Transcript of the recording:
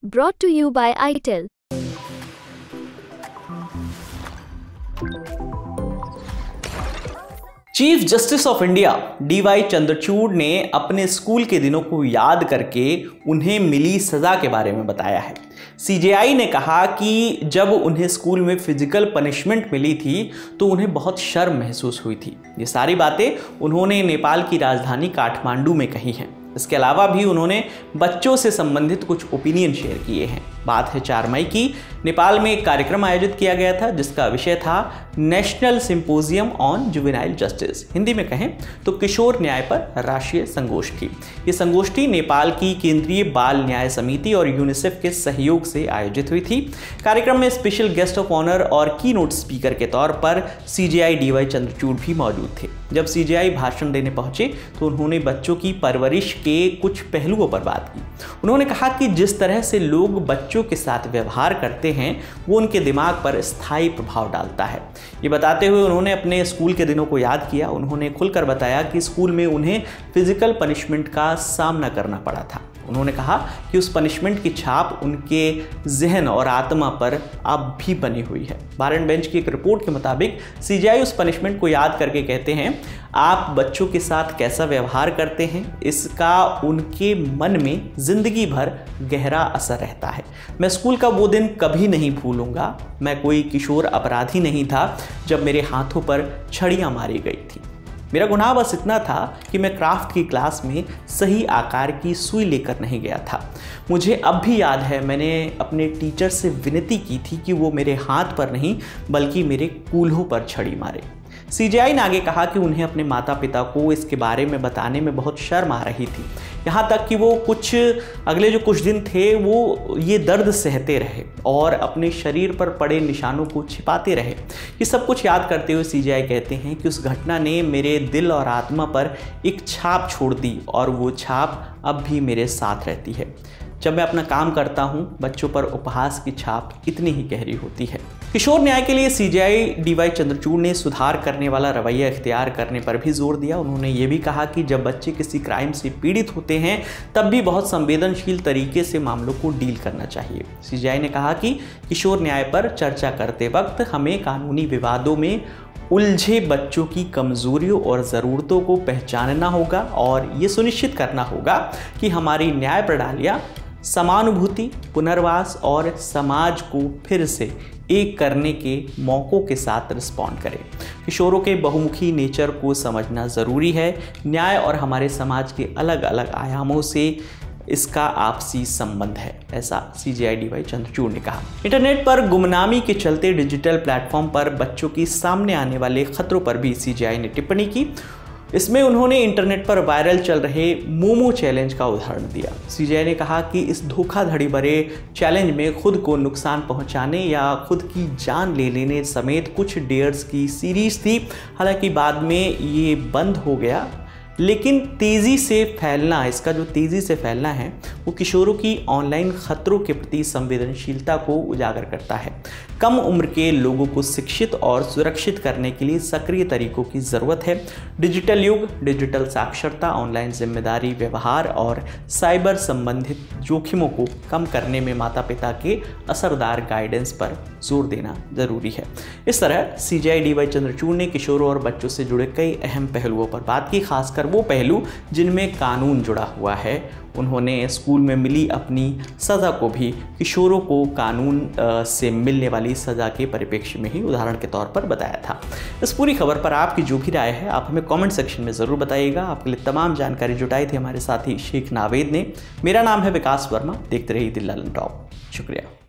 Brought to you by ITEL. Chief justice of India DY Chandrachud ने अपने school के दिनों को याद करके उन्हें मिली सज़ा के बारे में बताया है। CJI ने कहा कि जब उन्हें स्कूल में फिजिकल पनिशमेंट मिली थी तो उन्हें बहुत शर्म महसूस हुई थी। ये सारी बातें उन्होंने नेपाल की राजधानी काठमांडू में कही हैं। इसके अलावा भी उन्होंने बच्चों से संबंधित कुछ ओपिनियन शेयर किए हैं। बात है 4 मई की। नेपाल में एक कार्यक्रम आयोजित किया गया था जिसका विषय था national symposium on juvenile justice, Hindi में कहें तो किशोर न्याय पर राष्ट्रीय संगोष्ठी। ये संगोष्ठी नेपाल की केंद्रीय बाल न्याय समिति और यूनिसेफ के सहयोग से आयोजित हुई थी। कार्यक्रम में स्पेशल गेस्ट ऑफ ऑनर और की नोट स्पीकर के तौर पर CJI DY चंद्रचूड़ भी मौजूद थे। जब CJI भाषण देने पहुंचे तो उन्होंने बच्चों की परवरिश के कुछ पहलुओं पर बात की। उन्होंने कहा कि जिस तरह से लोग बच्चों के साथ व्यवहार करते हैं वो उनके दिमाग पर स्थायी प्रभाव डालता है। ये बताते हुए उन्होंने अपने स्कूल के दिनों को याद किया। उन्होंने खुलकर बताया कि स्कूल में उन्हें फिजिकल पनिशमेंट का सामना करना पड़ा था। उन्होंने कहा कि उस पनिशमेंट की छाप उनके जहन और आत्मा पर अब भी बनी हुई है। बार एंड बेंच की एक रिपोर्ट के मुताबिक CJI उस पनिशमेंट को याद करके कहते हैं आप बच्चों के साथ कैसा व्यवहार करते हैं इसका उनके मन में जिंदगी भर गहरा असर रहता है। मैं स्कूल का वो दिन कभी नहीं भूलूंगा। मैं कोई किशोर अपराधी नहीं था जब मेरे हाथों पर छड़ियाँ मारी गई थी। मेरा गुनाह बस इतना था कि मैं क्राफ्ट की क्लास में सही आकार की सुई लेकर नहीं गया था। मुझे अब भी याद है मैंने अपने टीचर से विनती की थी कि वो मेरे हाथ पर नहीं बल्कि मेरे कूल्हों पर छड़ी मारे। CJI ने आगे कहा कि उन्हें अपने माता पिता को इसके बारे में बताने में बहुत शर्म आ रही थी। यहाँ तक कि वो अगले जो कुछ दिन थे वो ये दर्द सहते रहे और अपने शरीर पर पड़े निशानों को छिपाते रहे। ये सब कुछ याद करते हुए CJI कहते हैं कि उस घटना ने मेरे दिल और आत्मा पर एक छाप छोड़ दी और वो छाप अब भी मेरे साथ रहती है। जब मैं अपना काम करता हूँ बच्चों पर उपहास की छाप इतनी ही गहरी होती है। किशोर न्याय के लिए CJI DY चंद्रचूड़ ने सुधार करने वाला रवैया इख्तियार करने पर भी जोर दिया। उन्होंने ये भी कहा कि जब बच्चे किसी क्राइम से पीड़ित होते हैं तब भी बहुत संवेदनशील तरीके से मामलों को डील करना चाहिए। CJI ने कहा कि किशोर न्याय पर चर्चा करते वक्त हमें कानूनी विवादों में उलझे बच्चों की कमजोरियों और ज़रूरतों को पहचानना होगा और ये सुनिश्चित करना होगा कि हमारी न्याय प्रणालियाँ समानुभूति, पुनर्वास और समाज को फिर से एक करने के मौक़ों के साथ रिस्पॉन्ड करें। किशोरों के बहुमुखी नेचर को समझना ज़रूरी है। न्याय और हमारे समाज के अलग अलग आयामों से इसका आपसी संबंध है, ऐसा CJI DY चंद्रचूड़ ने कहा। इंटरनेट पर गुमनामी के चलते डिजिटल प्लेटफॉर्म पर बच्चों की सामने आने वाले खतरों पर भी CJI ने टिप्पणी की। इसमें उन्होंने इंटरनेट पर वायरल चल रहे मोमो चैलेंज का उदाहरण दिया। CJI ने कहा कि इस धोखाधड़ी भरे चैलेंज में खुद को नुकसान पहुंचाने या खुद की जान ले लेने समेत कुछ डेयर्स की सीरीज थी। हालांकि बाद में ये बंद हो गया, लेकिन इसका जो तेज़ी से फैलना है वो किशोरों की ऑनलाइन खतरों के प्रति संवेदनशीलता को उजागर करता है। कम उम्र के लोगों को शिक्षित और सुरक्षित करने के लिए सक्रिय तरीकों की ज़रूरत है। डिजिटल युग, डिजिटल साक्षरता, ऑनलाइन जिम्मेदारी व्यवहार और साइबर संबंधित जोखिमों को कम करने में माता पिता के असरदार गाइडेंस पर जोर देना ज़रूरी है। इस तरह CJI DY चंद्रचूड़ ने किशोरों और बच्चों से जुड़े कई अहम पहलुओं पर बात की, खासकर वो पहलू जिनमें कानून जुड़ा हुआ है। उन्होंने स्कूल में मिली अपनी सज़ा को भी किशोरों को कानून से मिलने वाली सज़ा के परिप्रेक्ष्य में ही उदाहरण के तौर पर बताया था। इस पूरी खबर पर आपकी जो भी राय है आप हमें कमेंट सेक्शन में ज़रूर बताइएगा। आपके लिए तमाम जानकारी जुटाई थी हमारे साथी शेख नावेद ने। मेरा नाम है विकास वर्मा। देखते रहिए दिल ललन टॉप। शुक्रिया।